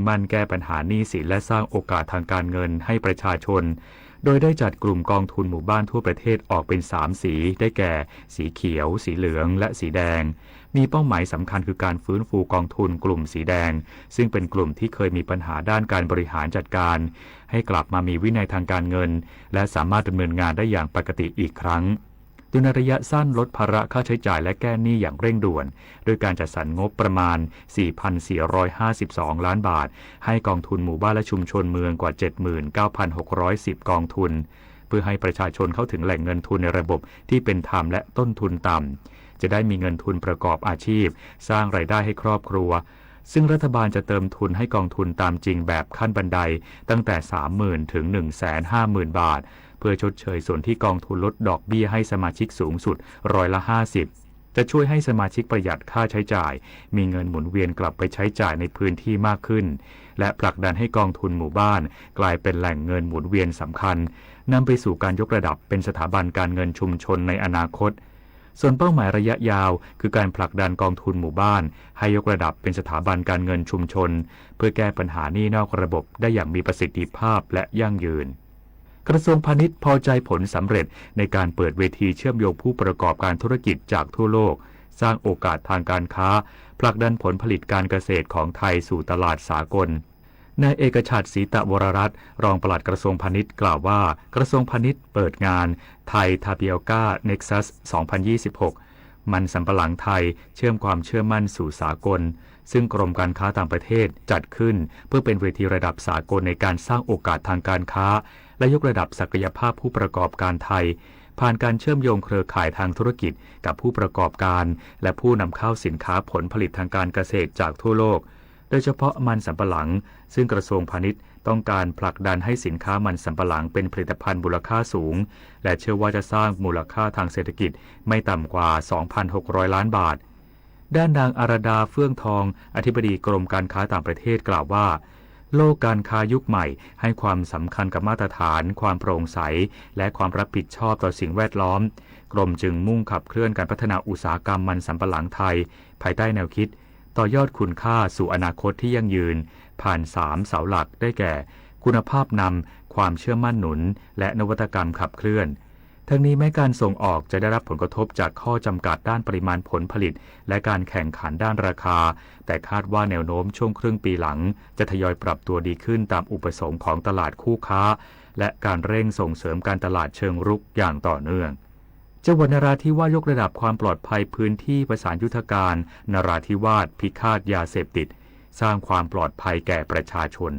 มั่นแก้ปัญหาหนี้สินและสร้างโอกาสทางการเงินให้ประชาชนโดยได้จัดกลุ่มกองทุนหมู่บ้านทั่วประเทศออกเป็น3สีได้แก่สีเขียวสีเหลืองและสีแดงมีเป้าหมายสำคัญคือการฟื้นฟูกองทุนกลุ่มสีแดงซึ่งเป็นกลุ่มที่เคยมีปัญหาด้านการบริหารจัดการให้กลับมามีวินัยทางการเงินและสามารถดำเนินงานได้อย่างปกติอีกครั้งโดยในระยะสั้นลดภาระค่าใช้จ่ายและแก้หนี้อย่างเร่งด่วนโดยการจัดสรรงบประมาณ 4,452 ล้านบาทให้กองทุนหมู่บ้านและชุมชนเมืองกว่า 79,610 กองทุนเพื่อให้ประชาชนเข้าถึงแหล่งเงินทุนในระบบที่เป็นธรรมและต้นทุนต่ำจะได้มีเงินทุนประกอบอาชีพสร้างรายได้ให้ครอบครัวซึ่งรัฐบาลจะเติมทุนให้กองทุนตามจริงแบบขั้นบันไดตั้งแต่ 30,000 ถึง 150,000 บาทเพื่อชดเชยส่วนที่กองทุนลดดอกเบี้ยให้สมาชิกสูงสุด50%จะช่วยให้สมาชิกประหยัดค่าใช้จ่ายมีเงินหมุนเวียนกลับไปใช้จ่ายในพื้นที่มากขึ้นและผลักดันให้กองทุนหมู่บ้านกลายเป็นแหล่งเงินหมุนเวียนสำคัญนำไปสู่การยกระดับเป็นสถาบันการเงินชุมชนในอนาคตส่วนเป้าหมายระยะยาวคือการผลักดันกองทุนหมู่บ้านให้ยกระดับเป็นสถาบันการเงินชุมชนเพื่อแก้ปัญหาหนี้นอกระบบได้อย่างมีประสิทธิภาพและยั่งยืนกระทรวงพาณิชย์พอใจผลสำเร็จในการเปิดเวทีเชื่อมโยงผู้ประกอบการธุรกิจจากทั่วโลกสร้างโอกาสทางการค้าผลักดันผลผลิตการเกษตรของไทยสู่ตลาดสากลนายเอกฉัตร ศรีตะวรรัตน์รองปลัดกระทรวงพาณิชย์กล่าวว่ากระทรวงพาณิชย์เปิดงานไทยทาเปียก้าเน็กซัส 2026 มันสำปะหลังไทยเชื่อมความเชื่อมั่นสู่สากลซึ่งกรมการค้าต่างประเทศจัดขึ้นเพื่อเป็นเวทีระดับสากลในการสร้างโอกาสทางการค้าและยกระดับศักยภาพผู้ประกอบการไทยผ่านการเชื่อมโยงเครือข่ายทางธุรกิจกับผู้ประกอบการและผู้นำเข้าสินค้าผลผลิตทางการเกษตรจากทั่วโลกโดยเฉพาะมันสำปะหลังซึ่งกระทรวงพาณิชย์ต้องการผลักดันให้สินค้ามันสำปะหลังเป็นผลิตภัณฑ์มูลค่าสูงและเชื่อว่าจะสร้างมูลค่าทางเศรษฐกิจไม่ต่ำกว่า 2,600 ล้านบาทด้านนางอารดาเฟื่องทองอธิบดีกรมการค้าต่างประเทศกล่าวว่าโลกการค้ายุคใหม่ให้ความสำคัญกับมาตรฐานความโปร่งใสและความรับผิดชอบต่อสิ่งแวดล้อมกรมจึงมุ่งขับเคลื่อนการพัฒนาอุตสาหกรรมมันสำปะหลังไทยภายใต้แนวคิดต่อยอดคุณค่าสู่อนาคตที่ยั่งยืนผ่าน3เสาหลักได้แก่คุณภาพนำความเชื่อมั่นหนุนและนวัตกรรมขับเคลื่อนทั้งนี้แม้การส่งออกจะได้รับผลกระทบจากข้อจำกัดด้านปริมาณผลผลิตและการแข่งขันด้านราคาแต่คาดว่าแนวโน้มช่วงครึ่งปีหลังจะทยอยปรับตัวดีขึ้นตามอุปสงค์ของตลาดคู่ค้าและการเร่งส่งเสริมการตลาดเชิงรุกอย่างต่อเนื่องจังหวัดนราธิวาสยกระดับความปลอดภัยพื้นที่ประสานยุทธการนราธิวาสพิฆาตยาเสพติดสร้างความปลอดภัยแก่ประชาชน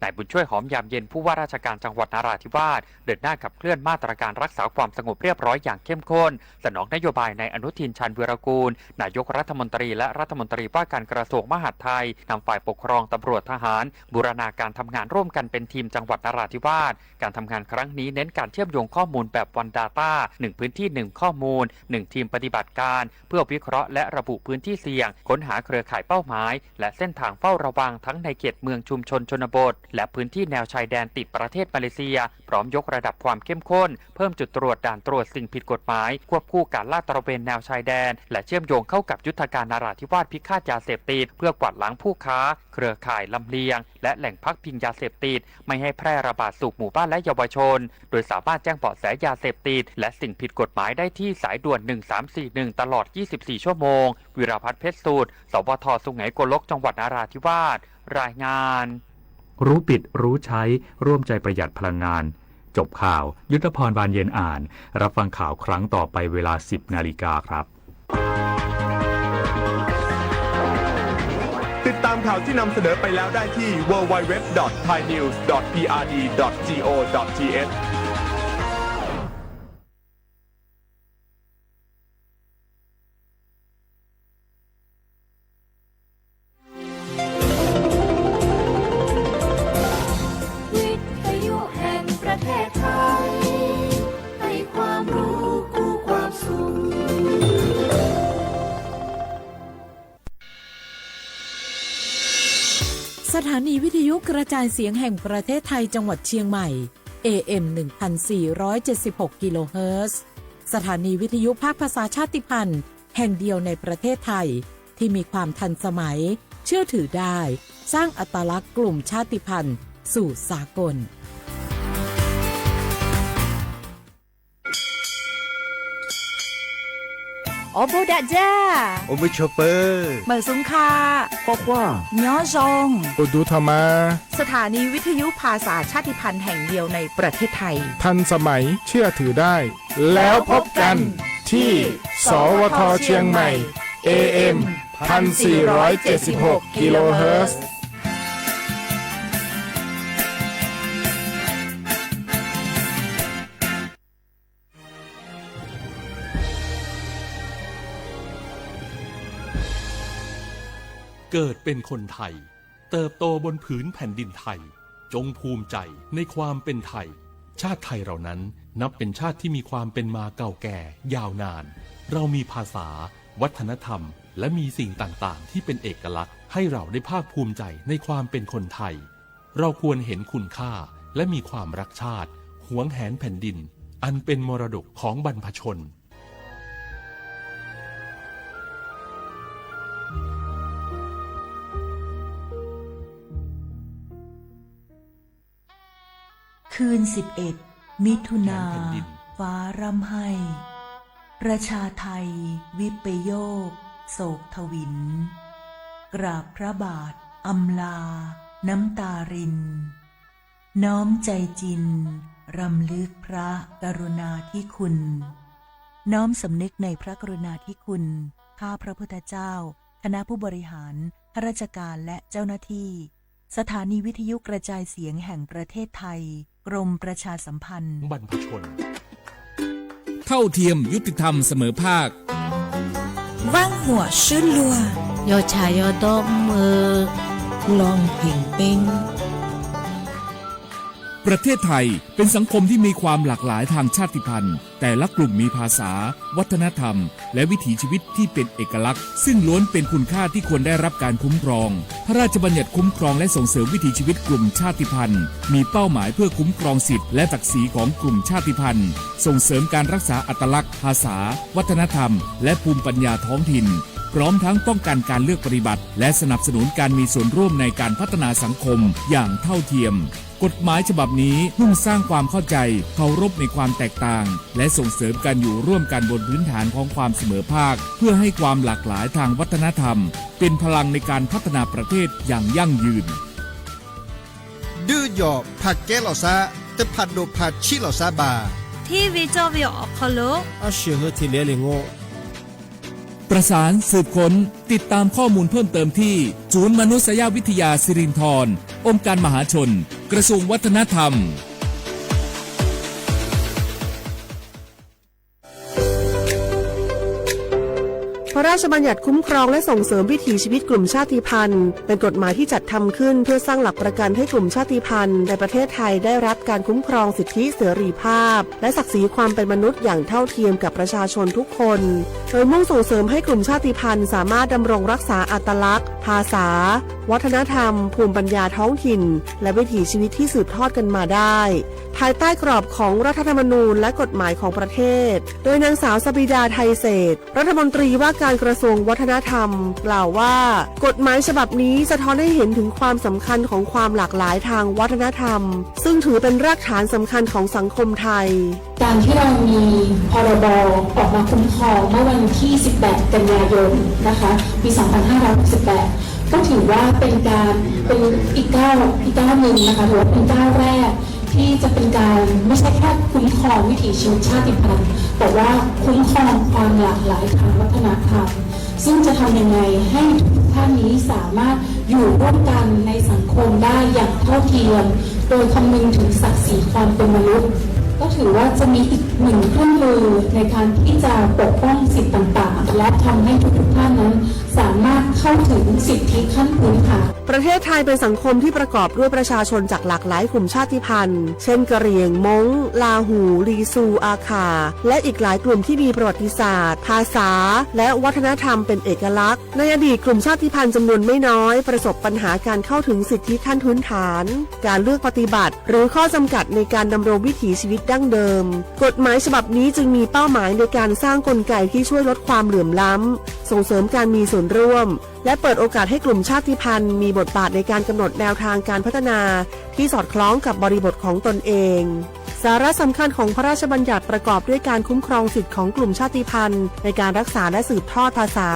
นายบุญช่วยหอมยามเย็นผู้ว่าราชการจังหวัดนราธิวาสเดินหน้าขับเคลื่อนมาตรการรักษาความสงบเรียบร้อยอย่างเข้มข้นสนองนโยบายในอนุทินชาญวีรกูลนายกรัฐมนตรีและรัฐมนตรีว่าการกระทรวงมหาดไทยนำฝ่ายปกครองตำรวจทหารบูรณาการทำงานร่วมกันเป็นทีมจังหวัดนราธิวาสการทำงานครั้งนี้เน้นการเชื่อมโยงข้อมูลแบบวันดาต้า1พื้นที่1ข้อมูล1ทีมปฏิบัติการเพื่อวิเคราะห์และระบุพื้นที่เสี่ยงค้นหาเครือข่ายเป้าหมายและเส้นทางเฝ้าระวังทั้งในเขตเมืองชุมชนชนบทและพื้นที่แนวชายแดนติดประเทศมาเลเซียพร้อมยกระดับความเข้มข้นเพิ่มจุดตรวจด่านตรวจสิ่งผิดกฎหมายควบคู่การลาดตระเวนแนวชายแดนและเชื่อมโยงเข้ากับยุทธการนราธิวาสพิฆาตยาเสพติดเพื่อกวาดล้างผู้ค้าเครือข่ายลำเลียงและแหล่งพักพิงยาเสพติดไม่ให้แพร่ระบาดสู่หมู่บ้านและเยาวชนโดยสามารถแจ้งเบาะแสยาเสพติดและสิ่งผิดกฎหมายได้ที่สายด่วน1341ตลอด24ชั่วโมงวิราภัทรเพชรสูตรสวท.สุไหงโกลกจังหวัดนราธิวาสรายงานรู้ปิดรู้ใช้ร่วมใจประหยัดพลังงานจบข่าวยุทธพรบานเย็นอ่านรับฟังข่าวครั้งต่อไปเวลา 10 นาฬิกาครับติดตามข่าวที่นำเสนอไปแล้วได้ที่ www.thainews.prd.go.thสถานีวิทยุกระจายเสียงแห่งประเทศไทยจังหวัดเชียงใหม่ AM 1476 กิโลเฮิรตซ์สถานีวิทยุภาคภาษาชาติพันธุ์แห่งเดียวในประเทศไทยที่มีความทันสมัย เชื่อถือได้ สร้างอัตลักษณ์กลุ่มชาติพันธุ์สู่สากลโอโบดะจ้า โอเวอร์ชอปเปอร์ เหมอซุงคา คว้าคว้า ย้อซง โอดูธรรมา สถานีวิทยุภาษาชาติพันธุ์แห่งเดียวในประเทศไทย ทันสมัยเชื่อถือได้ แล้วพบกันที่ สวทเชียงใหม่ AM 1476 กิโลเฮิรตซ์ เกิดเป็นคนไทยเติบโตบนผืนแผ่นดินไทยจงภูมิใจในความเป็นไทยชาติไทยเรานั้นนับเป็นชาติที่มีความเป็นมาเก่าแก่ยาวนานเรามีภาษาวัฒนธรรมและมีสิ่งต่างๆที่เป็นเอกลักษณ์ให้เราได้ภาคภูมิใจในความเป็นคนไทยเราควรเห็นคุณค่าและมีความรักชาติหวงแหนแผ่นดินอันเป็นมรดกของบรรพชนคืน11 มิถุนาฟ้าร่ำไห้ประชาไทยวิปโยคโศกทวินกราบพระบาทอำลาน้ำตารินน้อมใจจินรำลึกพระกรุณาธิคุณน้อมสำนึกในพระกรุณาธิคุณข้าพระพุทธเจ้าคณะผู้บริหารข้าราชการและเจ้าหน้าที่สถานีวิทยุกระจายเสียงแห่งประเทศไทยกรมประชาสัมพันธ์บรรพชนเท่าเทียมยุติธรรมเสมอภาคว่างหัวชื่นลัวยอชายยอดอมมือลองเพ่งเป้ง ประเทศไทยเป็นสังคมที่มีความหลากหลายทางชาติพันธุ์แต่ละกลุ่มมีภาษาวัฒนธรรมและวิถีชีวิตที่เป็นเอกลักษณ์ซึ่งล้วนเป็นคุณค่าที่ควรได้รับการคุ้มครองพระราชบัญญัติคุ้มครองและส่งเสริมวิถีชีวิตกลุ่มชาติพันธุ์มีเป้าหมายเพื่อคุ้มครองสิทธิและศักดิ์ศรีของกลุ่มชาติพันธุ์ส่งเสริมการรักษาอัตลักษณ์ภาษาวัฒนธรรมและภูมิปัญญาท้องถิ่นพร้อมทั้งป้องกันการเลือกปฏิบัติและสนับสนุนการมีส่วนร่วมในการพัฒนาสังคมอย่างเท่าเทียมกฎหมายฉบับนี้มุ่งสร้างความเข้าใจเคารพในความแตกต่างและส่งเสริมการอยู่ร่วมกันบนพื้นฐานของความเสมอภาคเพื่อให้ความหลากหลายทางวัฒนธรรมเป็นพลังในการพัฒนาประเทศอย่างยั่งยืนดื้อหยอกผักแก้เหล่าซาแต่ผัดโดผัดชิเหล่าซาบาที่วิจวิออกคโลอาเชียงที่เลลิงโงประสานสืบค้นติดตามข้อมูลเพิ่มเติมที่ศูนย์มนุษยวิทยาสิรินธรองค์การมหาชนกระทรวงวัฒนธรรมพระราชบัญญัติคุ้มครองและส่งเสริมวิถีชีวิตกลุ่มชาติพันธุ์เป็นกฎหมายที่จัดทำขึ้นเพื่อสร้างหลักประกันให้กลุ่มชาติพันธุ์ในประเทศไทยได้รับการคุ้มครองสิทธิเสรีภาพและศักดิ์ศรีความเป็นมนุษย์อย่างเท่าเทียมกับประชาชนทุกคนโดยมุ่งส่งเสริมให้กลุ่มชาติพันธุ์สามารถดำรงรักษาอัตลักษณ์ภาษาวัฒนธรรมภูมิปัญญาท้องถิ่นและวิถีชีวิตที่สืบทอดกันมาได้ภายใต้กรอบของรัฐธรรมนูญและกฎหมายของประเทศโดยนางสาวสบิดาไทยเศรษฐ์รัฐมนตรีว่าการกระทรวงวัฒนธรรมกล่าวว่ากฎหมายฉบับนี้สะท้อนให้เห็นถึงความสำคัญของความหลากหลายทางวัฒนธรรมซึ่งถือเป็นรากฐานสำคัญของสังคมไทยการที่เรามีพรบออกมาคุ้มครองเมื่อวันที่ 18 กันยายนนะคะปี 2568 ก็ถือว่าเป็นอีกก้าวหนึ่งนะคะถือว่าเป็นก้าวแรกที่จะเป็นการไม่ใช่แค่คุ้มครองวิถีชีวิตชาติพันธุ์แต่ว่าคุ้มครองความหลากหลายทางวัฒนธรรมซึ่งจะทำยังไงให้ทุกท่านนี้สามารถอยู่ร่วมกันในสังคมได้อย่างเท่าเทียมโดยคำนึงถึงศักดิ์ศรีความเป็นมนุษย์ก็ถือว่าจะมีอีกหนึ่งเครื่องมือในการที่จะปกป้องสิทธิต่างๆและทำให้ทุกท่านนั้นสามารถเข้าถึงสิทธิขั้นพื้นฐานประเทศไทยเป็นสังคมที่ประกอบด้วยประชาชนจากหลากหลายกลุ่มชาติพันธุ์เช่นกะเหรี่ยงม้งลาหูลีซูอาคาและอีกหลายกลุ่มที่มีประวัติศาสตร์ภาษาและวัฒนธรรมเป็นเอกลักษณ์ในอดีตกลุ่มชาติพันธุ์จำนวนไม่น้อยประสบปัญหาการเข้าถึงสิทธิขั้นพื้นฐานการเลือกปฏิบัติหรือข้อจำกัดในการดำรงวิถีชีวิตดั้งเดิมกฎหมายฉบับนี้จึงมีเป้าหมายในการสร้างกลไกที่ช่วยลดความเหลื่อมล้ำส่งเสริมการมีส่วน วนร่วม และเปิดโอกาสให้กลุ่มชาติพันธุ์มีบทบาทในการกำหนดแนวทางการพัฒนาที่สอดคล้องกับบริบทของตนเองสาระสำคัญของพระราชบัญญัติประกอบด้วยการคุ้มครองสิทธิของกลุ่มชาติพันธุ์ในการรักษาและสืบทอดภาษา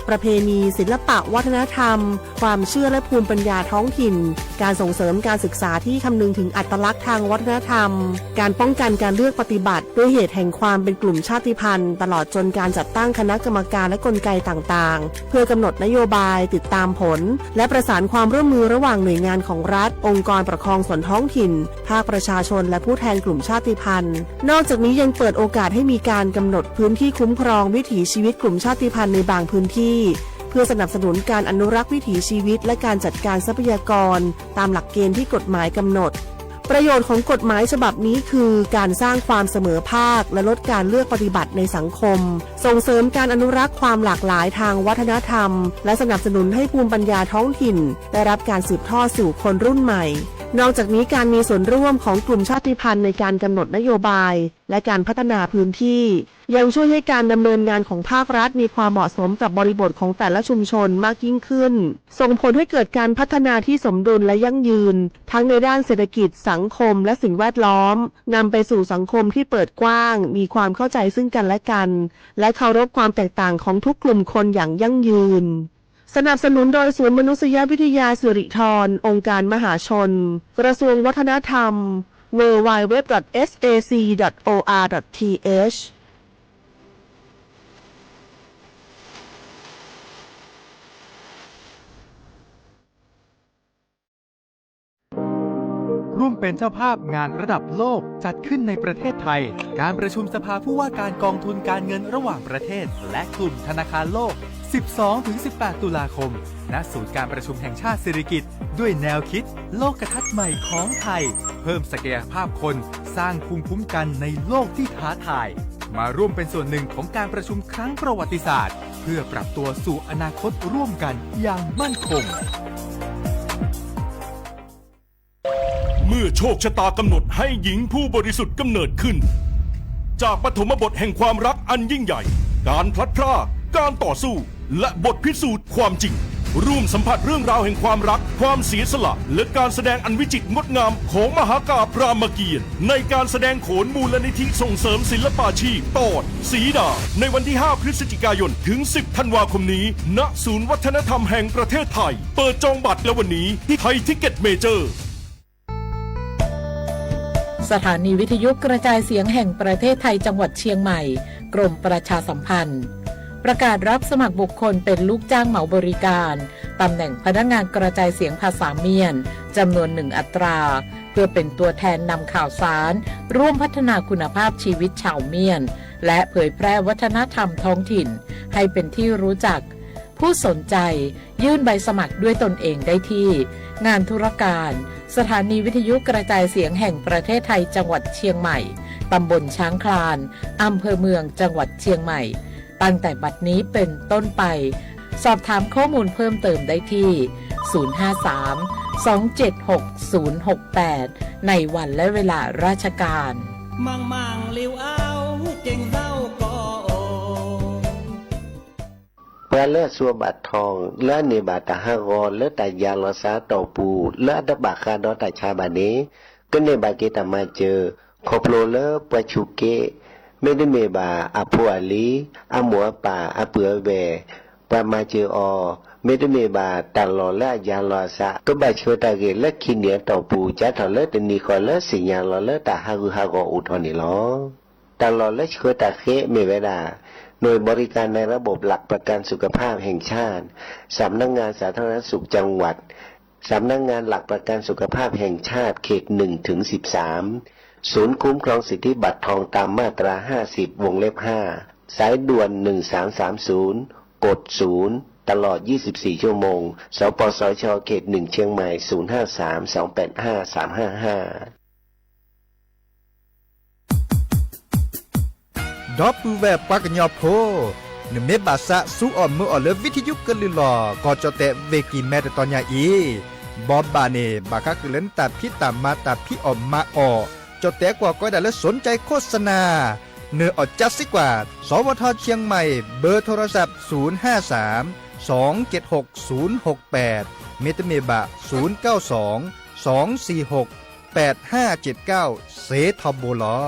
ประเพณีศิลปะวัฒนธรรมความเชื่อและภูมิปัญญาท้องถิ่นการส่งเสริมการศึกษาที่คำนึงถึงอัตลักษณ์ทางวัฒนธรรมการป้องกันการเลือกปฏิบัติด้วยเหตุแห่งความเป็นกลุ่มชาติพันธุ์ตลอดจนการจัดตั้งคณะกรรมการและกลไกต่างๆเพื่อกำหนดนโยบายติดตามผลและประสานความร่วมมือระหว่างหน่วยงานของรัฐองค์กรปกครองส่วนท้องถิ่นภาคประชาชนและผู้แทนกลุ่มชาติพันธุ์นอกจากนี้ยังเปิดโอกาสให้มีการกำหนดพื้นที่คุ้มครองวิถีชีวิตกลุ่มชาติพันธุ์ในบางพื้นที่เพื่อสนับสนุนการอนุรักษ์วิถีชีวิตและการจัดการทรัพยากรตามหลักเกณฑ์ที่กฎหมายกำหนดประโยชน์ของกฎหมายฉบับนี้คือการสร้างความเสมอภาคและลดการเลือกปฏิบัติในสังคมส่งเสริมการอนุรักษ์ความหลากหลายทางวัฒนธรรมและสนับสนุนให้ภูมิปัญญาท้องถิ่นได้รับการสืบทอดสู่คนรุ่นใหม่นอกจากนี้การมีส่วนร่วมของกลุ่มชาติพันธุ์ในการกำหนดนโยบายและการพัฒนาพื้นที่ยังช่วยให้การดำเนินงานของภาครัฐมีความเหมาะสมกับบริบทของแต่ละชุมชนมากยิ่งขึ้นส่งผลให้เกิดการพัฒนาที่สมดุลและยั่งยืนทั้งในด้านเศรษฐกิจสังคมและสิ่งแวดล้อมนำไปสู่สังคมที่เปิดกว้างมีความเข้าใจซึ่งกันและกันและเคารพความแตกต่างของทุกกลุ่มคนอย่างยั่งยืนสนับสนุนโดยศูนย์มนุษยวิทยาสิริธรองค์การมหาชนกระทรวงวัฒนธรรม www.sac.or.thร่วมเป็นเจ้าภาพงานระดับโลกจัดขึ้นในประเทศไทยการประชุมสภาผู้ว่าการกองทุนการเงินระหว่างประเทศและกลุ่มธนาคารโลก 12-18 ตุลาคมณศูนย์การประชุมแห่งชาติสิริกิติ์ด้วยแนวคิดโลกทัศน์ใหม่ของไทยเพิ่มศักยภาพคนสร้างภูมิคุ้มกันในโลกที่ท้าทายมาร่วมเป็นส่วนหนึ่งของการประชุมครั้งประวัติศาสตร์เพื่อปรับตัวสู่อนาคตร่วมกันอย่างมั่นคงเมื่อโชคชะตากำหนดให้หญิงผู้บริสุทธิ์กำเนิดขึ้นจากปฐมบทแห่งความรักอันยิ่งใหญ่การพลัดพรากการต่อสู้และบทพิสูจน์ความจริงร่วมสัมผัสเรื่องราวแห่งความรักความเสียสละและการแสดงอันวิจิตรงดงามของมหากาพย์รามเกียรติ์ในการแสดงโขนมูลนิธิส่งเสริมศิลปาชีพตอนสีดาในวันที่ 5 พฤศจิกายนถึง 10 ธันวาคมนี้ณศูนย์วัฒนธรรมแห่งประเทศไทยเปิดจองบัตรแล้ววันนี้ที่ไทยทิกเก็ตเมเจอร์สถานีวิทยุกระจายเสียงแห่งประเทศไทยจังหวัดเชียงใหม่กรมประชาสัมพันธ์ประกาศรับสมัครบุคคลเป็นลูกจ้างเหมาบริการตำแหน่งพนักงานกระจายเสียงภาษาเมียนจำนวน1 อัตราเพื่อเป็นตัวแทนนำข่าวสารร่วมพัฒนาคุณภาพชีวิตชาวเมียนและเผยแพร่วัฒนธรรมท้องถิ่นให้เป็นที่รู้จักผู้สนใจยื่นใบสมัครด้วยตนเองได้ที่งานธุรการสถานีวิทยุกระจายเสียงแห่งประเทศไทยจังหวัดเชียงใหม่ตำบลช้างคลานอำเภอเมืองจังหวัดเชียงใหม่ตั้งแต่บัดนี้เป็นต้นไปสอบถามข้อมูลเพิ่มเติมได้ที่ 053-276-068 ในวันและเวลาราชการมังลิวเอาเก่งเศร้าก็โอเพื่อเลือดสัวบาดทองเลือดในบาดตาห้างอเลือดแต่ยาลอซาต่อปูเลือดดับบาคาดอตาชาบานี้ก็ในบาเกตามาเจอขอบโลเลอร์ปะชุเกไม่ได้เมบาอาพัวลีอาหมัวป่าอาเปือแวปามาเจอไม่ได้เมบาตัลลอและยาลอซาก็บาช่วยตาเกและขี้เหนียวต่อปูจัดทอเลตนีคอเลสิญญาลอเลตาฮากุฮากออุทอนิลอตัลลอและช่วยตาเคเมเวดาหน่วยบริการในระบบหลักประกันสุขภาพแห่งชาติสำนักงานสาธารณสุขจังหวัดสำนักงานหลักประกันสุขภาพแห่งชาติเขต 1-13 ศูนย์คุ้มครองสิทธิบัตรทองตามมาตรา 50 วงเล็บ 5 สายด่วน 1330 กด 0 ตลอด 24 ชั่วโมง สปสช เขต 1 เชียงใหม่ 053-285-355ดอปูแวบปากญอโพนเมบาสะสู้อ่อมมืออ่อเลวิทยุกะลิลอกอจอเตเวกีแมตตอนยาอีบอบบาเนบาคักเล่นตาพี่ตามมาตาพี่อ่อมมาออจอเตกว่าก็ได้และสนใจโฆษณาเนื้อออจัสสิกว่าสวทเชียงใหม่เบอร์โทรศัพท์053 276-068 เมตาเมบะ 092-246-8579 เสทบลอ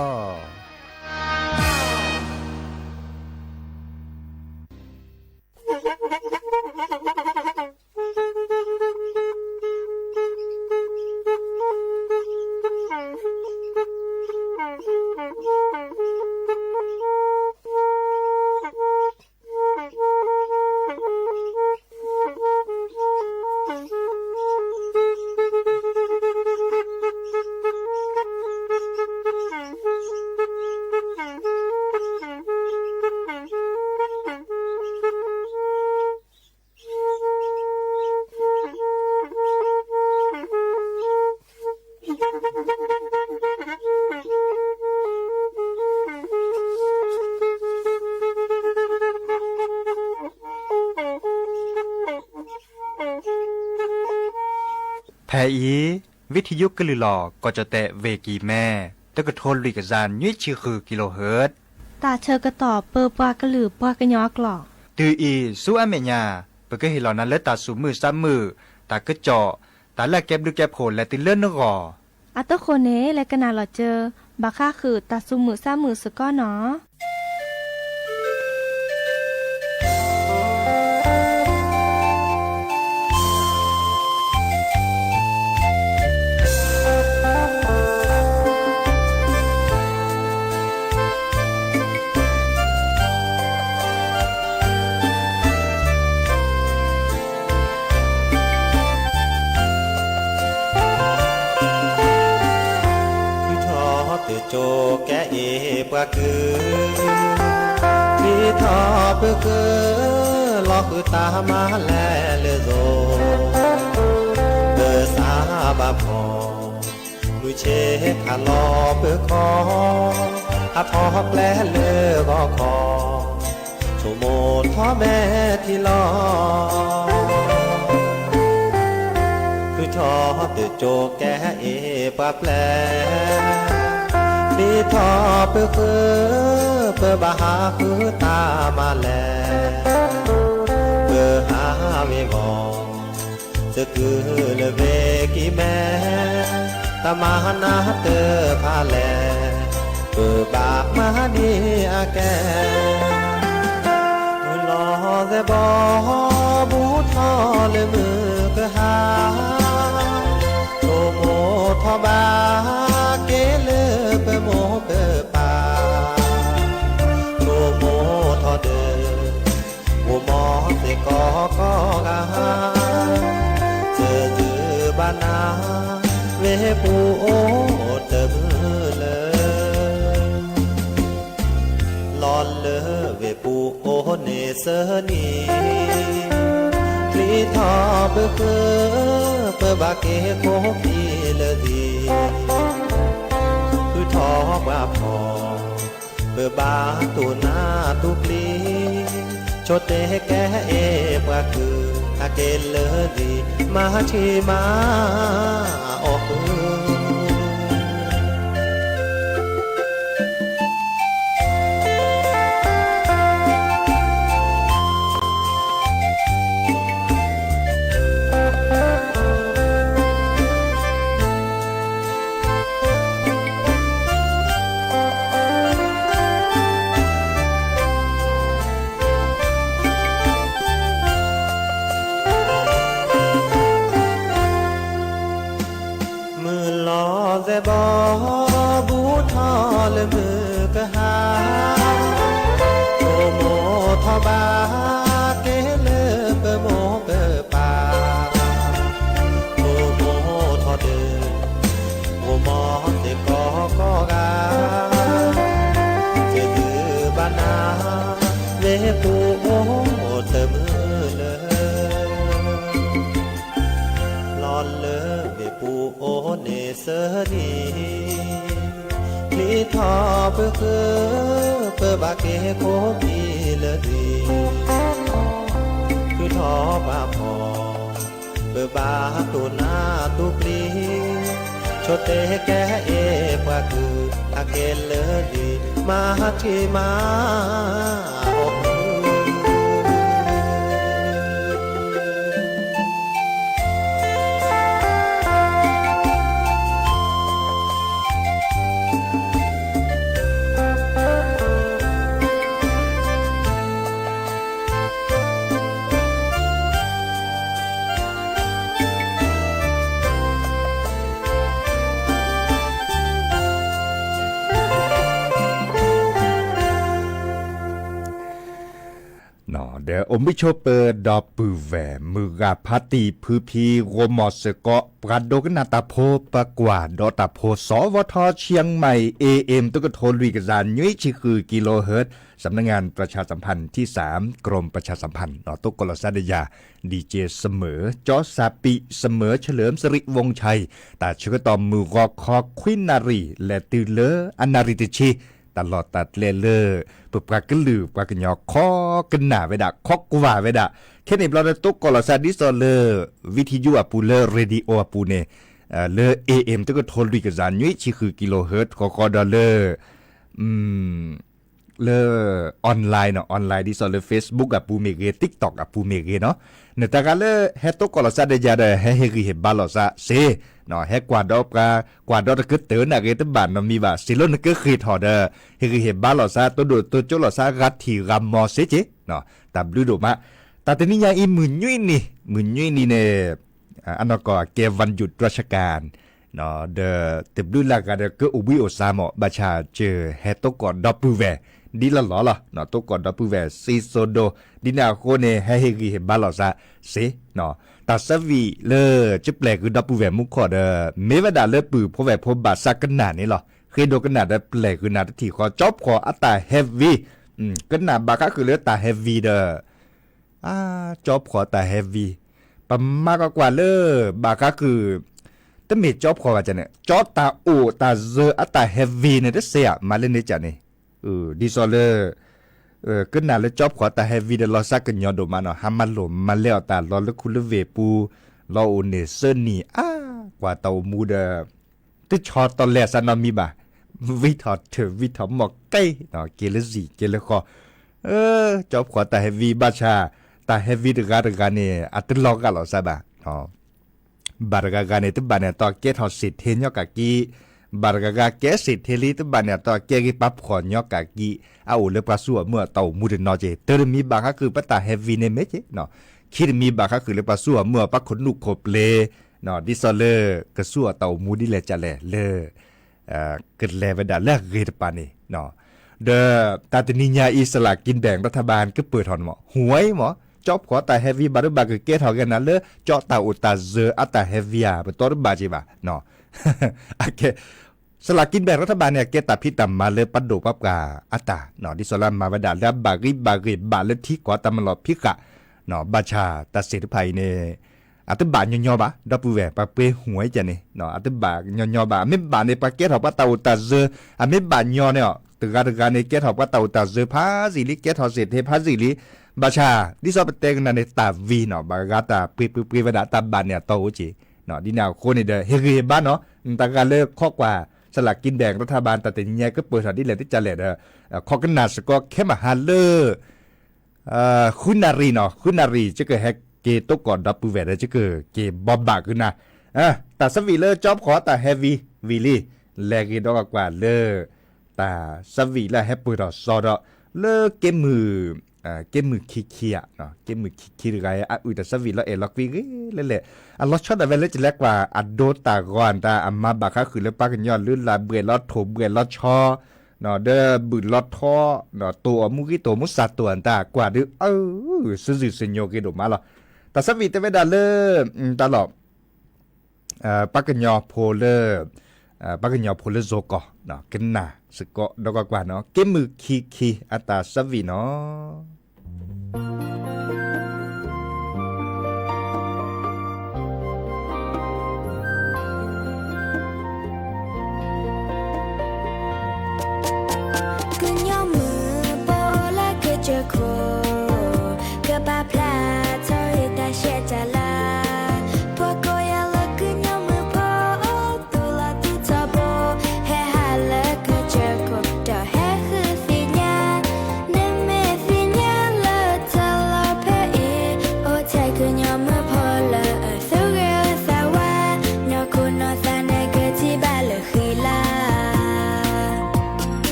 แพอีวิทยุกลือหลอก็จะแตะเวกีแม่ตะกะโทนลุยกะจานยี่ชื่อคือกิโลเฮิรตซ์ตาเชอกระต่อเปอปากระหลือปากระยอกหลอกตืออีสู้อเมญาเปก็เห็นเหล่านั้นและตาสูมือซ้ำมือตากระเจาะตาละแก็บลึกแก็บโผล่และติเลื่อนนกออัตโคเนและกะนาหลอเจอบาค่าคือตาซุมือซ้ำมือสก้อเนาะโจแกเอปะคือที่ทอเปคือลอคือตามาแลเลโซเบสาบาพอลุเชคาลอเปคออาพอกแลเลก็คอโชโมท้อแม่ที่ลอคือทอเปโจแกเอปะแปลนี่ทอเปคือเปบาหาคือตามาแลเปหาเวมองจะคือเลเวกีแม่ตามานาเตอพาแลเปบากมาดีอาแกรอจะบอบูทอเลมือก็หาโตโมทอบาเกเลเปโมเปปาโตโมทอเดโมมอเสกอกอกาเจอจือบานาเวปูโอเติมเลยลอนเลเวปูโอเนเสนีคลีทอเปคือเปบาเกโคพีเลดีคือทอกว่าพอเบอบาตูนาตุกลีโชเตแกเอปะคืออาเกเลดีมาชีมาออกบอบูทอเลมือกะหาโตโมทอบาเกเลเปโมเปปาโตโมทอเดโมมอเตกอกอกาเจตือบานาเวปูโอเตมือเลยลอนเลเวปูโอเนเสนีลีทอเปคือเปบาเกโคพีเลดีคือทอบาพอเปบาตูนาตุกลีโชเตแกเอปะคืออาเกเลดีมาทีมาออก อมบิโชเปอร์ดอปือแหวมือกาพาติพือพีโรมอสเกาะปราดกนาตาโพปกว่าดอตาโพสวทเชียงใหม่ AM ตุกโทนลุยกซานยุ้ยชิคือกิโลเฮิรตซ์สำนักงานประชาสัมพันธ์ที่3กรมประชาสัมพันธ์นอตุกลซาดยาดีเจเสมอจอซาปิเสมอเฉลิมสิริวงชัยตาชื่อตอมมือรอคอควินนารีและตือเลออนาริติชีตลอดตัดเลอปุปรากลือปรากยอคอกันหนาเวดาคอกกว่าเวดาแค่ในเราตุกกลซาดิโซเลอวิทยุอปูเลอเรดิโออปูเนเลอ AM ตุกโทนลุยกซานยุ้ยชิคือกิโลเฮิรตซ์คอดอเลอเลอออนไลน์เนาะออนไลน์ดิโซเล Facebook กับปูเมเก TikTok กับปูเมเกเนาะเนตากาเลเฮตุกลซาเดยาเดเฮริเฮบาลอซาเซเนาะเฮกวาดอกึเตอนะเกตบานนมีบาสิโลนกึคีทอเดเฮริเฮบาลอซาตัวโจลอซารัตถีรัมมอเซเจเนาะตับดูโดมาตาตนิยาอีหมื่นยุ้ยนี่เนอันนั้นก็เกวันหยุดราชการเนาะเดติบดูลากาเดก็อุบิโอซามอบาชาเจอเฮตุกอดอปูเวดีละล้อละเนาะตุกอดอปูเวซีโซโดดินาโคเนเฮริเฮบาลอซาเซเนาะตาสวีเลจะแปลคือดอปูแหวมุขขอเดเมวดาเลปือพอแหวพบาสักกันหนานี่หรอเคยโดกันหนาได้แปลคือหนาที่ขอจอบขออัตตาเฮฟวีกันหนาบาก็คือเลือตาเฮฟวีเดจอบขอตาเฮฟวีประมากกว่าเลบาก็คือแต่เมจอบขอว่าจะเนี่ยจอบตาโอตาเซอัตตาเฮฟวีเนี่ยได้เสียมาเล่นได้จ้ะนี่ดิซอเลก็น่าเลยจอบขอแต่เฮวีเดลอซักกันยอดมาเนาะหามันหลมมาแล้วแต่รอลคุลเวปูรอโอเนเซนี่กว่าเตามูเดติชอตอนแรกซะนอมีบ่าวิถอดเถวิถอหมอกไก่เนาะเกลสิเกลคอจอบขอแต่เฮวีบาชาแต่เฮวีเดกาเนี่ยอัตลอกกันหรอซะบ่าเนาะบารกาเนี่ยตบาเนี่ยตอเกทอสิเทนยอกะกีบารกาแกสิเทลีตบาเนี่ยตอเกกิปับขอนยอกะกีเอาเลปราสัวเมื่อเต่ามูดนอเจเตอร์มีบางก็คือปะตาเฮฟวีเนเมเจเนาะคิดมีบางก็คือเลปราสัวเมื่อปักขนลูกโคเปลเนาะดิซอเลกระสัวเต่ามูดิเลจะแลเลเกิดแลเวดาแลเรตปานี่เนาะเดตาตนิญาอิสลากินแบ่งรัฐบาลก็เปิดถอนหมอหวยหมอจอบขอตาเฮฟวีบาร์บาคือเกทอกันนั้นเลยเจาะตาอุตาเซอัตาเฮฟวีเป็นตัวบาจิบะเนาะโอเคสลากกินแบ่งรัฐบาลเนี่ยเกตาพิตามมาเลยปัดโดปับกาอัตาเนาะดิสลามมาเวดาแล้วบาริบาเลที่กว่าตามลอพิกะเนาะบาชาตาเศรษฐภัยเนี่ยอัตบาญญอบะดับปูแหวปะเปหวยจันนี่เนาะอัตบาญอบะไม่บาในปะเกตหอบปะตาอุตาเซไม่บาญญอเนี่ยตึกการในเกตหอบปะตาอุตาเซพาสิลิเกตหอเศรษฐพาสิลิบาชาดิสอปเตงนันในตาวีเนาะบากาตาปีเวดาตาบานเนี่ยโตจิเนาะดินาโคนี่เดเฮเรบ้านเนาะตาการเลิกข้อกว่าสลากกินแบ่งรัฐบาลแต่เนี่ยก็เปิดถอดที่แหละที่จะแหละข้อกันหนาสก็แค่มาหาเลคุณนารีเนาะคุณนารีจะเกิดแฮกเกตก่อนดับปูแวดจะเกิดเกบอบบากขึ้นนะแต่สวีเลอจอบขอแต่เฮฟวีวีลี่แลกีดอกกว่าเลอแต่สวีและแฮปปี้ดอซอดเลอเกมมือขี้เนาะเกมมือขี้อะไรอุตสวีแล้วล็อกวีเละล็อกช็อตแต่เวลาจะเล็กกว่าอัดโดตาก่อนแต่อามาบักก็คือเลือปากกันยอดลื่นลาเบื่อลอดโถเบื่อลอดชอเนาะเด้อบุญลอดท่อเนาะตัวมุกิตัวมุสัตตัวอันตากว่าดื้อซื้อเซนโยกิโดมาหรอแต่สวีแต่ไม่ได้เลยตลอดปากกันยอโพเลปากกันยอโพเลโซกอเนาะกันหนาสกอดอกกว่าเนาะเกมมือขี้อัตาสวีเนาะ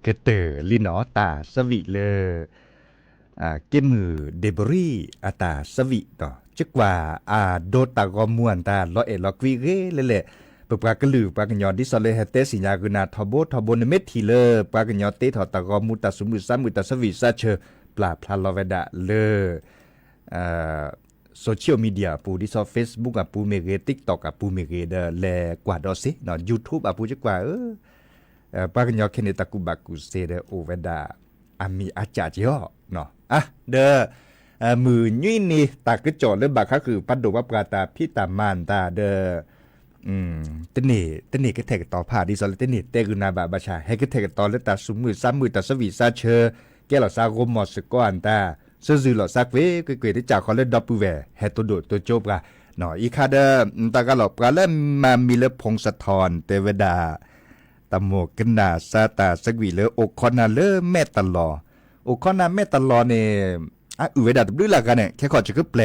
cái tờ li nó tà sa vị lơ cái mừ đề bri à tà sa vị đó จักว่าโดตากอม่วนตาลอเอลอกวีเรเลปปากะลือปากะยอนดิซอเลเฮเตสิญากุนาทบนเมทีเลปากะยอเตถอตากอมุตะสุมุซามุตะสวิซาเชปลาพลาลอเวดาเลโซเชียลมีเดียปูดิซอ Facebook อ่ะปูเมเก TikTok อ่ะปูเมเกเดแลกว่าดอสิเนาะ YouTube อ่ะปูจักว่าปากะยอเคเนตะกุบักกุเซเดโอเวดาอามีอาจาจิอเนาะเดมือยุ่ยนี่ตากระจอดเลยบักก็คือปัดดูว่าปราตาพี่ตามานตาเดตนี่ก็เทกต่อผ่าดิซอลตนี่เตกุนาบาบาชาให้ก็เทกต่อเลยตาสุมือซ้ำมือตาสวีซาเชอแกหล่อซากมอสก้อนตาซื้อหล่อซักเว้ก็เกิดที่จากเขาเล่นดับเบิลแวร์ให้ตัวโดดตัวโจบกะเนาะอีคาเดตากะหลอกปลาเล่มมามีเลพงสะทอนเตวดาตะโมกนาซาตาสวีเลโอคอนาเลแม่ตลอโอคอนาแม่ตลอเนี่ยอุเวดาตบลื้อละกันเนี่ยแค่ขอจะก็แปล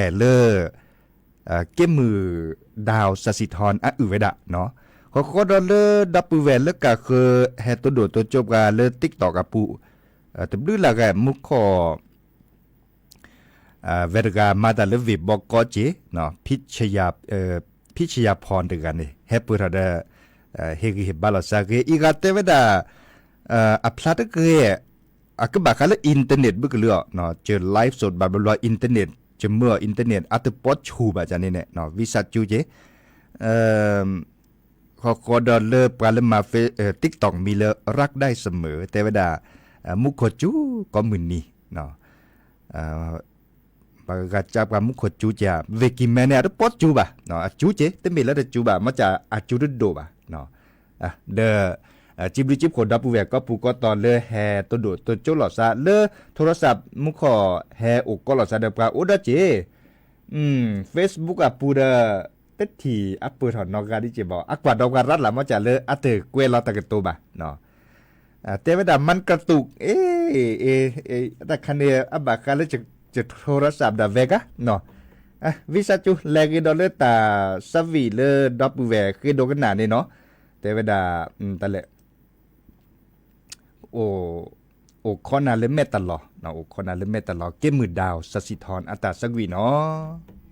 เก้มือดาวสสิธรอุเวดาเนาะเขาก็ดอลดับเบิลแวร์แล้วก็คือแฮตัวโดดตัวจบกันเลยติ๊กตอกกับปูตบลื้อละกันมุขอเวรกามาตาเลวิบอกก็จีเนาะพิชยาพรเดียวกันนี่เฮปุระเดเฮกิบาลาซาเกอีกาเตเวดาอัพลาตเกก็บอกว่าอินเทอร์เน็ตบุกเลือเนาะเจอไลฟ์สดแบบว่าอินเทอร์เน็ตจะเมื่ออินเทอร์เน็ตอัตปอดชูแบบนี้เนี่ยเนาะวิสัชจูเจเขาก็ดอลเลอร์ปลาเลมาเฟติ๊กต็อกมีเลรักได้เสมอแต่เวลามุขจูก็มึนนี่เนาะบางกระจับกับมุขจูจะเวกิแมเนี่ยอัตปอดจูบ่ะเนาะจูเจแต่มีแล้วแต่จูบ่ะมันจะจูดุดโดบ่ะเนาะเดจิบลิจิบคนดับปูแวก็ปูก็ตอนเลแฮตัวโดดตัวโจหลอดซาเลโทรศัพท์มุขอแฮอกก็หลอดซาเดปาโอดาเจFacebook อ่ะปูเดเต็ดทีอัปเปิดถอนนอกการดิเจบอกอักว่าดอกการรัดหล่ะมันจะเลอัตเตเกวลอตะกตัวบ่ะเนาะแต่เวลามันกระตุกแต่คันเนียอับบากาเลจะโทรศัพท์ดาเวกะเนาะวิซาจูแลกิดอลเลตาสวีเลดับปูแวคือโดกันหนานี่เนาะแต่เวลาแต่ละโอคอนาเลเมตลอเนาะโอคอนาเลเมตลอเกมือดาวสสิธรอัตตาสกวีเนาะ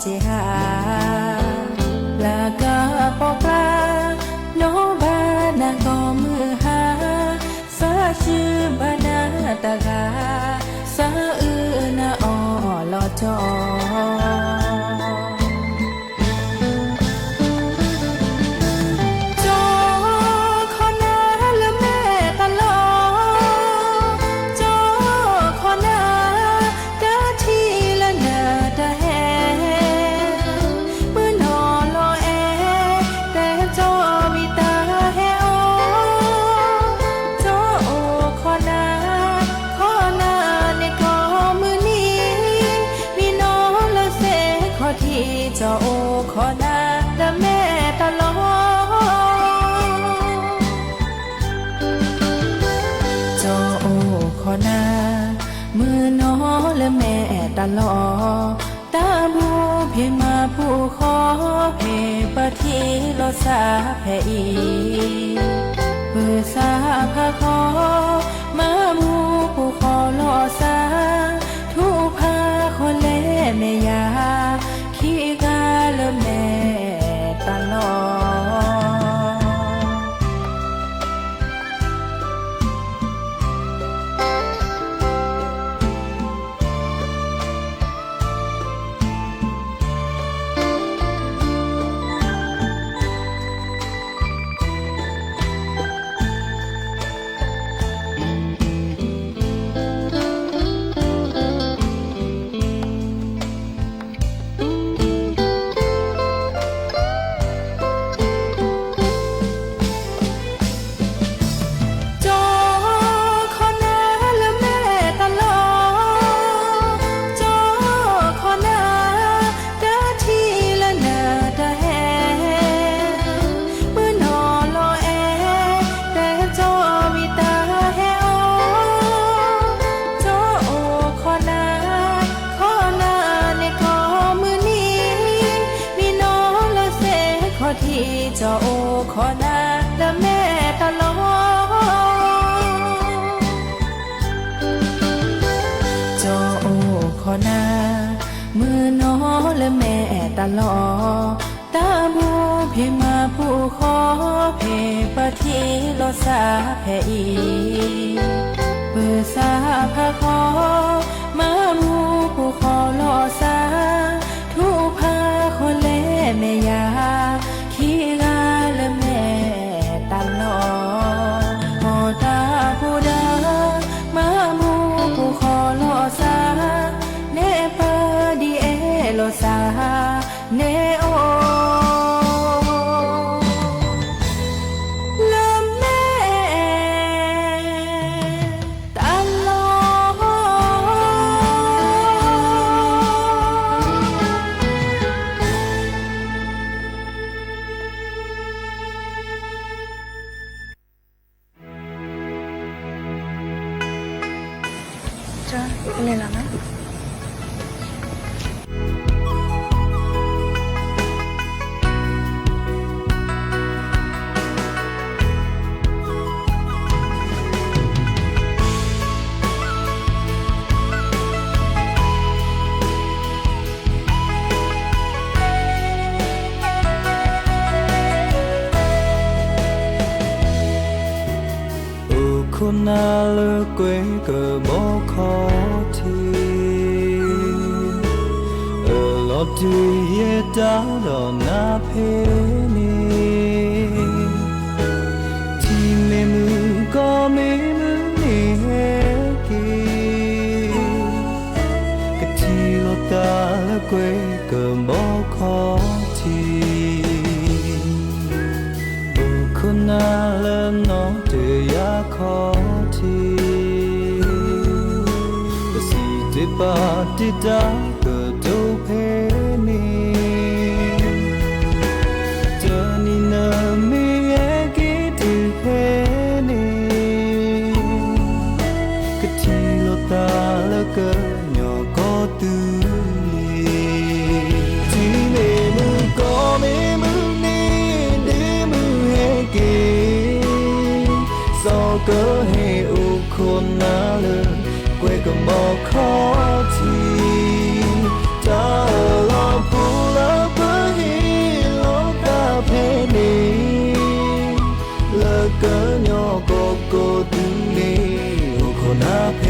เจหาลากาปอกลาโนบานาก็มือหาสาชื่อบานาตากาสาอือนาออลอจอเจ้าโอขอนาและแม่ตลอเจ้าโอขอนามือน้อและแม่ตลอตาบูเพียงมาผู้ขอเพปะทีโลสาแพอี ปิดสาพาคอมามูผู้ขอลอสาทุกพาคนเล่แม่ยาขี้กาเริ่มแม่ตลอที่เจ้าขอนาและแม่ตลอเจ้าขอนามือน้อและแม่ตลอตาบูเพมาผู้ขอเพปะทีโลสาแพอีเปิดสาพาคอมามูผู้ขอโลสาทุกพาคนเล่แม่ยาขี้กาและแม่ตลอพอตาผู้ดามามูผู้ขอโลสาเนปาดีเอโลสาเนโอเลยแล้วนะคนน่าเลิกเว้ก็บอกขอทีลอดูเยดาดอนาเพนีที่ไม่มือก็ไม่มือนี่เฮกีก็ที่ลอตาเลิกเว้ก็บอกขอทีคนน่าเลิกน้องเธออยากขอทีก็สิได้ปาติดาก็ดูเพนีเจอนี่นาไม่แยกิถึงเพนีก็ที่โลตาแล้วก็หยอกก็ตูลีที่ไม่มือก็ไม่มือนี่ดีมือแหกิก็ให้อุคนน่าเลิกกวยก็บอกขอทีถ้าลองพูดแล้วเพื่อให้โลกาเพนีเลิกกันยอก็ก็ดูนี่อุคนน่าเพ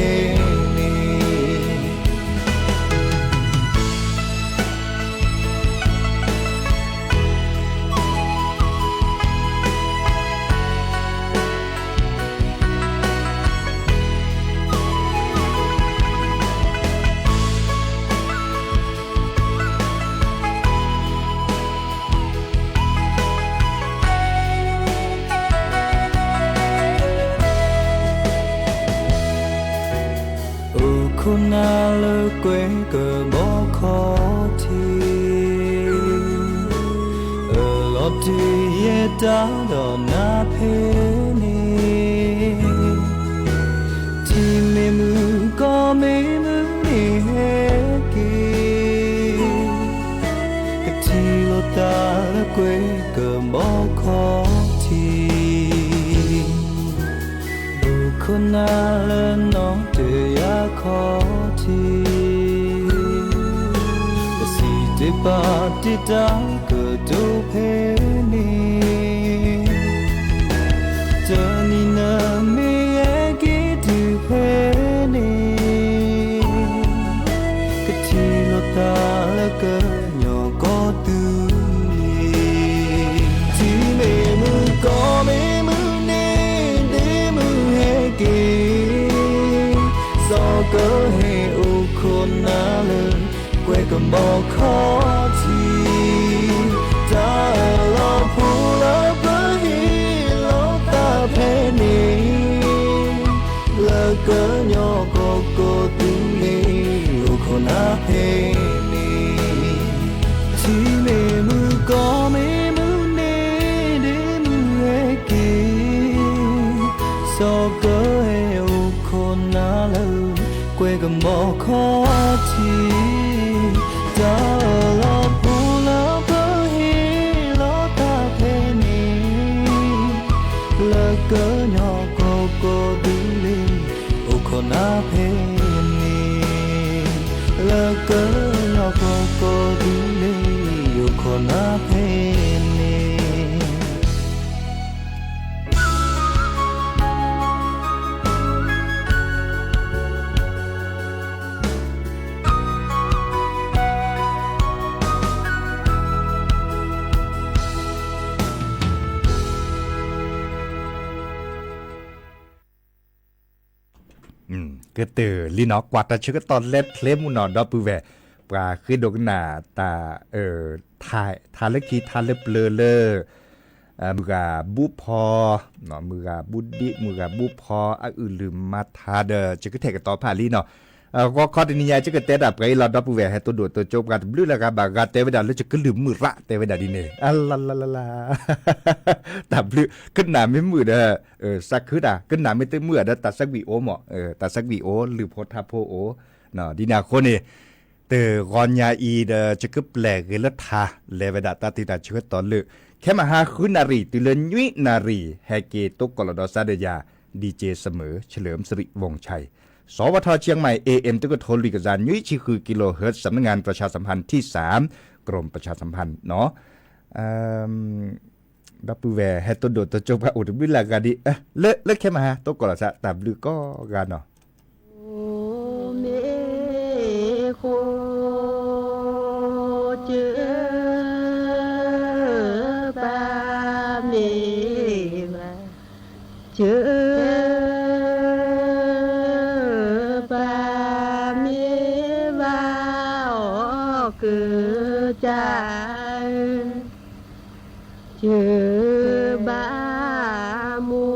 นีคนน่าเลิกเว้ก็บอกขอทีลอดูเยดาดอนาเพนีที่ไม่มือก็ไม่มือนี่เฮกีก็ที่โลตาเลิกเว้ก็บอกขอที คนน่าเล่นน้องเดียขอทีและสิที่ปาติดาก็ดูเพนีเจอนี่นะไม่แยกิดูเพนีก็ที่ลดตาแล้วก็ยอก็ดูที่ไม่มือก็ไม่มือเนเดมือให้กิสอก็ให้อุคนน่าเลยกวยก็บอกขอทีตาลอพูลอเบฮีลอตาเพนีแล้วก็ยอก็ก็ดูนีอุคนน่าเพนีที่ไม่มือก็ไม่มือเนเดมือให้กิสอก็ให้อุคนน่าเลยกวยก็บอกขอทีตาลอพูลอเบฮีลอตาเพนีแล้วก็ยอก็ก็ดูนีอุคนน่าเพนีแล้วก็ยอก็ก็ดูนีอุคนน่าเพนี ก็เตอลีนอกวัดตะชึกตอนเล็ดเคลมุนอดอปูแวปลาคือดกหนาตาทาเล็กกีทาเล็บเลอมือกาบุพอเนาะมือกาบุดิมือกาบุพออะอื่นลืมมาทาเดจะก็เทกต่อพาลีเนาะก็ข้อที่นี้จะก็เตดับไกลเราดอปูแวให้ตัวโดดตัวจบกันบลือแล้วก็บากาเตวดาแล้วจะก็ลืมมือระเตวดาดิเนอัลลาลาแต่บลือขึ้นหนาไม่มือเด้อสักคือด่าขึ้นหนาไม่เต็มมือเด้อตัดสักวีโอเหมาะตัดสักวีโอหรือโพธาโพโอเนาะดินาคนนี่เตอกอนยาอีเดจะก็แปลกเลยละทาเลวดาตาติดาชึกตอนลึกแค่มาหาคุณนารีตุลยุยนารีแฮเกตุกกลดอซาเดียดีเจเสมอเฉลิมสิริวงศ์ชัยสวทเชียงใหม่ AM ตุกโทรลิกจานยุยชิคือกิโลเฮิรตซ์สำนักงานประชาสัมพันธ์ที่3กรมประชาสัมพันธ์เนาะดับเบิลแวร์ให้ตัวโดดตัวจบกับอุดมวิลากาดีเลิกแค่มาฮะตุกกลซะตับลือก็กันเนาะเจอปาเมวาออกเกิดจากเจอบามู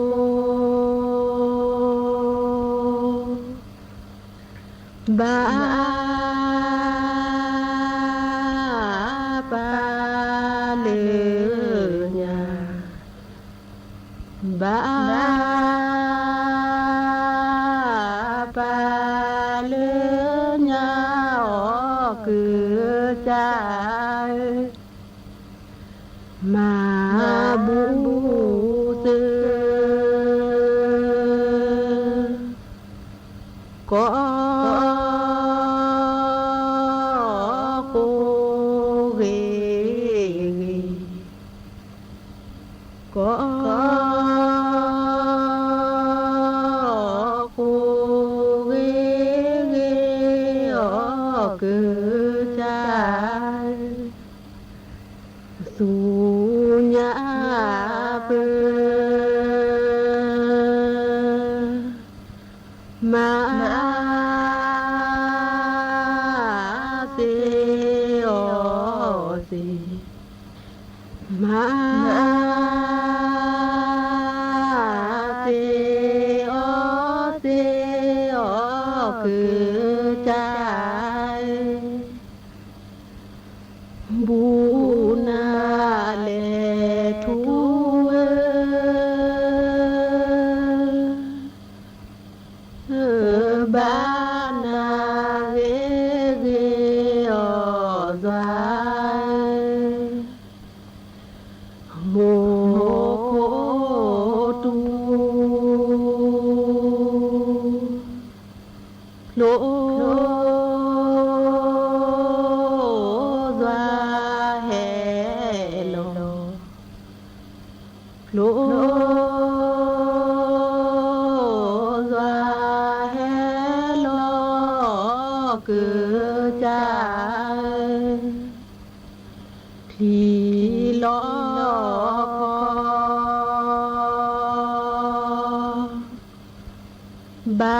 บาปาเลญาบาปาเลญาออกเกิดจากมาบูซึก็โคเวก็โคเวออกเกิดจากสุญญาเปมาเซอเซมาเซอเซอคือใจบูนาเลทูบานาเวเกอซายโมโคตู โลซาเฮโลโลซาเฮโลกือจาทีลอบา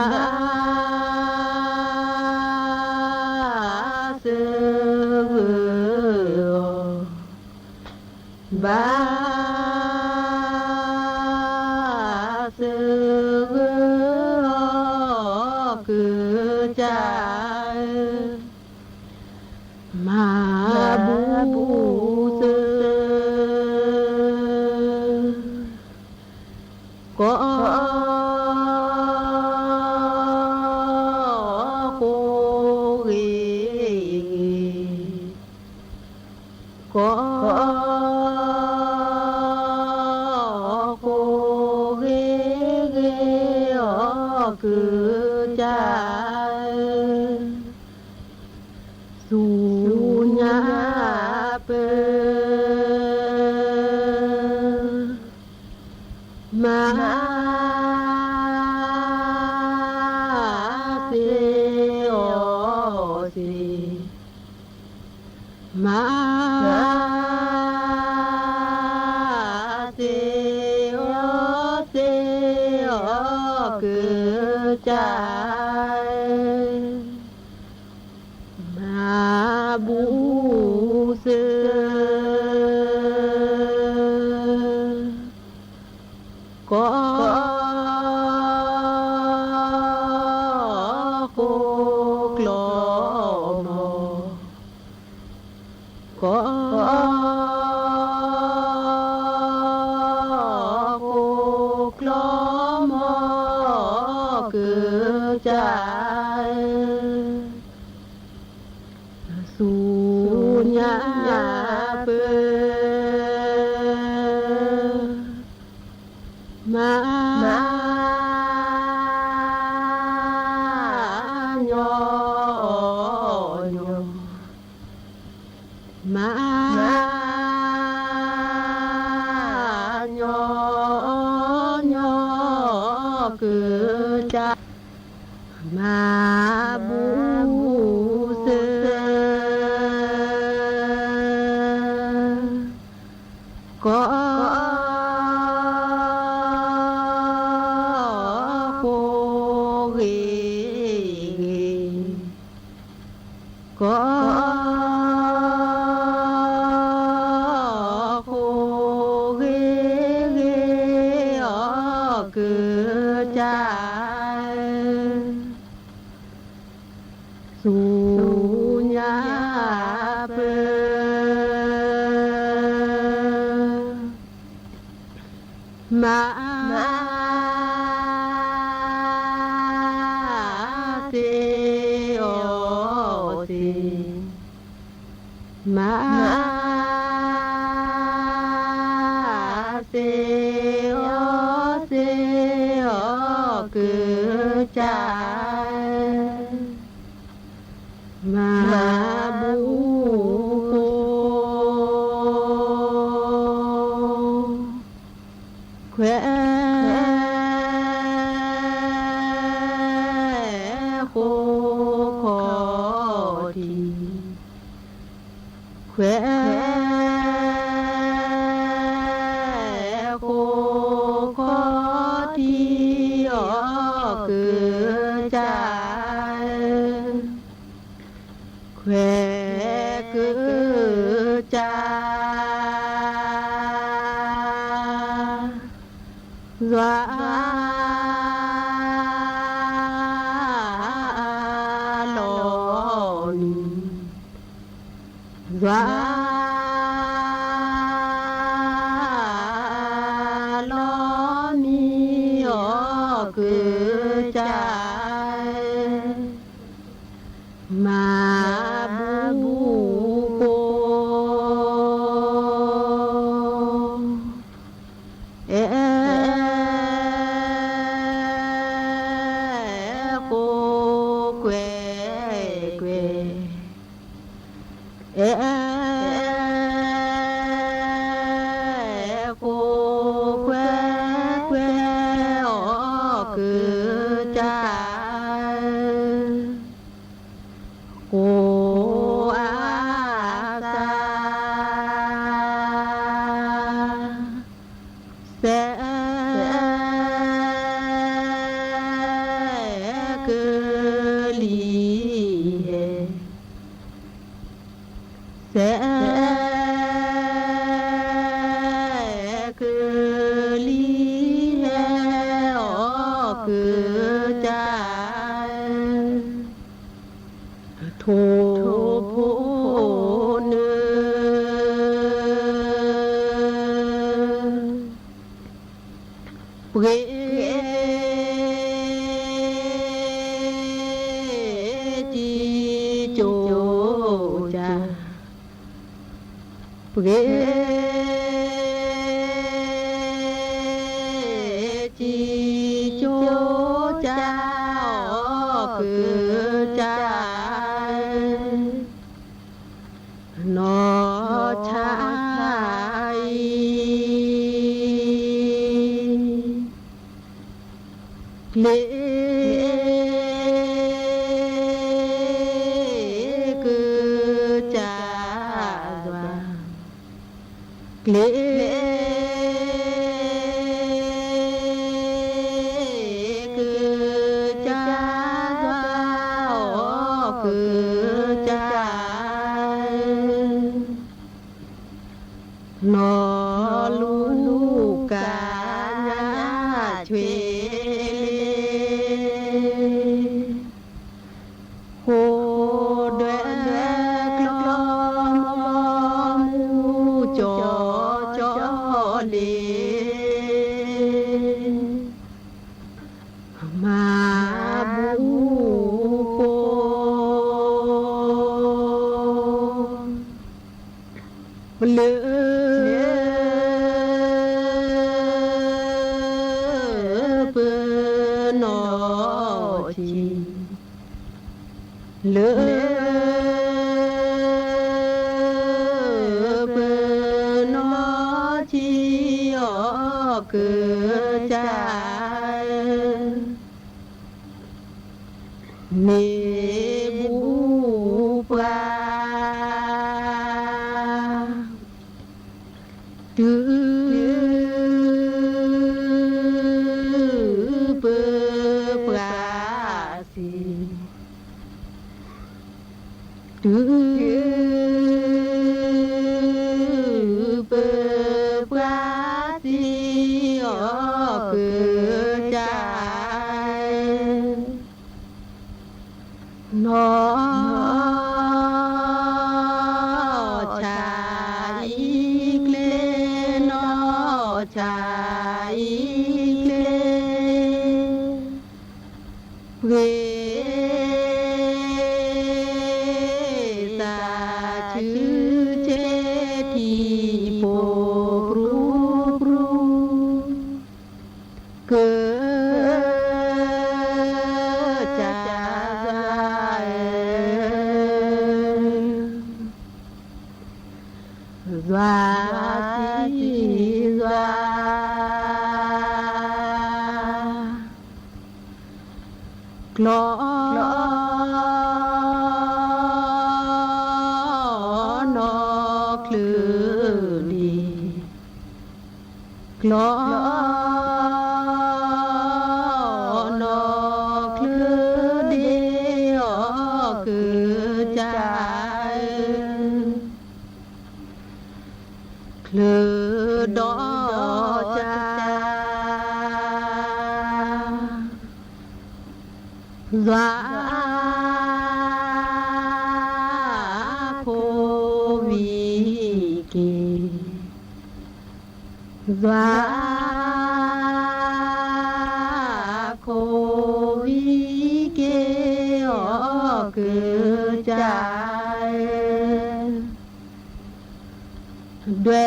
บาสือคือใจมาบูสือก็โคกีก็คือใจสุญญาเปมาเสียสิมาเสียคือใจมาบูสือก็โคกลมก็โคกลมคือใจสุญญาเปมาญอมาญอคือใจมาบูสือก็โคกีก็โคกีคือใจสุญญาเปมาเสียสิมาเสียคือใจมาบูแควโคขอทีแควโคขอทีคือใจแควคือใจวาลอนวาลอนีคือใจมาบูโคโค เกวเกวเอโกเกวเกวออคือจาโกอาซาเสคือลีเสคือลีออคือจาโทโพเนเปจีโจจาเปจีโจจาคือจานอชายเลคือจาเลคือจาคือจานอลูกาญาชเวโหเดกลอมจอจอเลมาบูโปเลืเปืนอจีเลืเปืนอจีออคือจาเนบูปาดื้อเปื้อปราสีดื้อเปื้อปราสีออคือจานอชายเกลนอชายเกลเวสาชื่อเจทีโปปรูปรูเกิดจาซาซีซากลอนอคลือดีกลอนอคลือดีออคือจาคลือดอจาซาโควิเกซาโควิเกออคือจาด้วย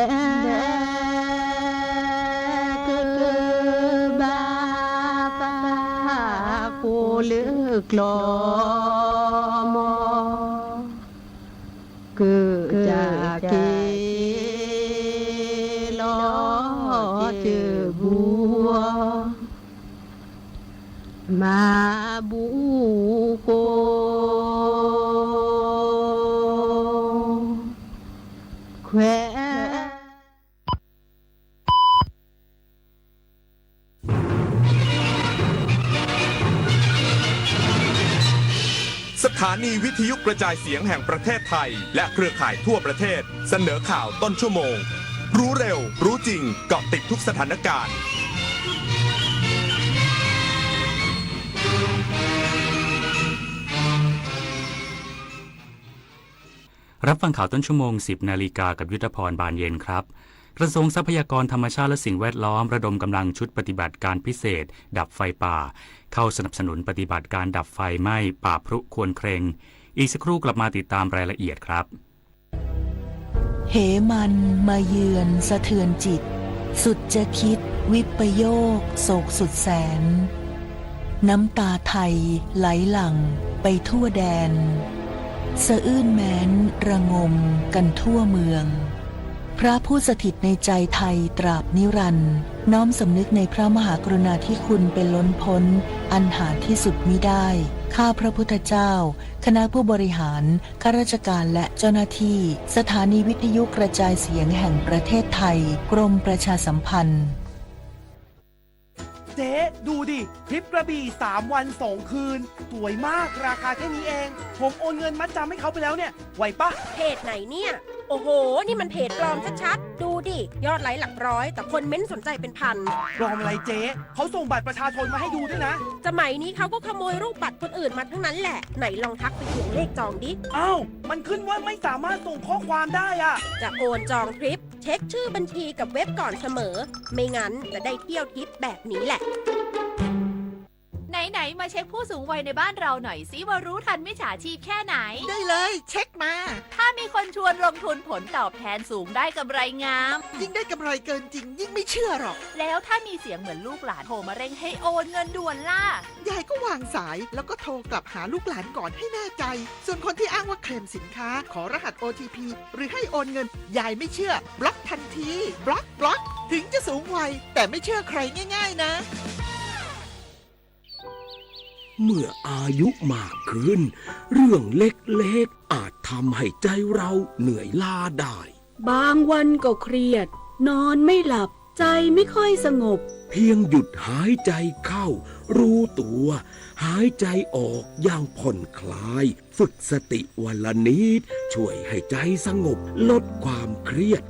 คือบาปา เลือกลอมอเกิดจากเกลอเจอบัวมาบูโกแควสถานีวิทยุกระจายเสียงแห่งประเทศไทยและเครือข่ายทั่วประเทศเสนอข่าวต้นชั่วโมงรู้เร็วรู้จริงเกาะติดทุกสถานการณ์รับฟังข่าวต้นชั่วโมง 10 นาฬิกากับยุทธพรบานเย็นครับกระทรวงทรัพยากรธรรมชาติและสิ่งแวดล้อมระดมกำลังชุดปฏิบัติการพิเศษดับไฟป่าเข้าสนับสนุนปฏิบัติการดับไฟไหม้ป่าพรุควรเครงอีกสักครู่กลับมาติดตามรายละเอียดครับเหมันมาเยือนสะเทือนจิตสุดจะคิดวิปโยคโศกสุดแสนน้ำตาไทยไหลหลั่งไปทั่วแดนสะอื้นแม้นระงมกันทั่วเมืองพระผู้สถิตในใจไทยตราบนิรันดร์น้อมสำนึกในพระมหากรุณาธิคุณเป็นล้นพ้นอันหาที่สุดมิได้ข้าพระพุทธเจ้าคณะผู้บริหารข้าราชการและเจ้าหน้าที่สถานีวิทยุกระจายเสียงแห่งประเทศไทยกรมประชาสัมพันธ์เจ๊ดูดิทริปกระบี่3 วัน 2 คืนสวยมากราคาแค่นี้เองผมโอนเงินมัดจำให้เขาไปแล้วเนี่ยไหวปะเพจไหนเนี่ยโอ้โหนี่มันเพจปลอมชัดๆดูดิยอดไลค์หลักร้อยแต่คนเม้นสนใจเป็นพันปลอมอะไรเจ๊เขาส่งบัตรประชาชนมาให้ดูด้วยนะสมัยนี้เขาก็ขโมยรูปบัตรคนอื่นมาทั้งนั้นแหละไหนลองทักไปเขียนเลขจองดิอ้าวมันขึ้นว่าไม่สามารถส่งข้อความได้อะจะโอนจองทริปเช็คชื่อบัญชีกับเว็บก่อนเสมอไม่งั้นจะได้เที่ยวทริปแบบนี้แหละไหนๆมาเช็คผู้สูงวัยในบ้านเราหน่อยสิว่ารู้ทันมิจฉาชีพแค่ไหนได้เลยเช็คมาถ้ามีคนชวนลงทุนผลตอบแทนสูงได้กำไรงามยิ่งได้กำไรเกินจริงยิ่งไม่เชื่อหรอกแล้วถ้ามีเสียงเหมือนลูกหลานโทรมาเร่งให้โอนเงินด่วนล่ะยายก็วางสายแล้วก็โทรกลับหาลูกหลานก่อนให้แน่ใจส่วนคนที่อ้างว่าเคลมสินค้าขอรหัส OTP หรือให้โอนเงินยายไม่เชื่อบล็อกทันทีบล็อกถึงจะสูงวัยแต่ไม่เชื่อใครง่ายๆนะเมื่ออายุมากขึ้นเรื่องเล็กๆอาจทำให้ใจเราเหนื่อยล้าได้บางวันก็เครียดนอนไม่หลับใจไม่ค่อยสงบเพียงหยุดหายใจเข้ารู้ตัวหายใจออกอย่างผ่อนคลายฝึกสติวันละนิดช่วยให้ใจสงบลดความเครียด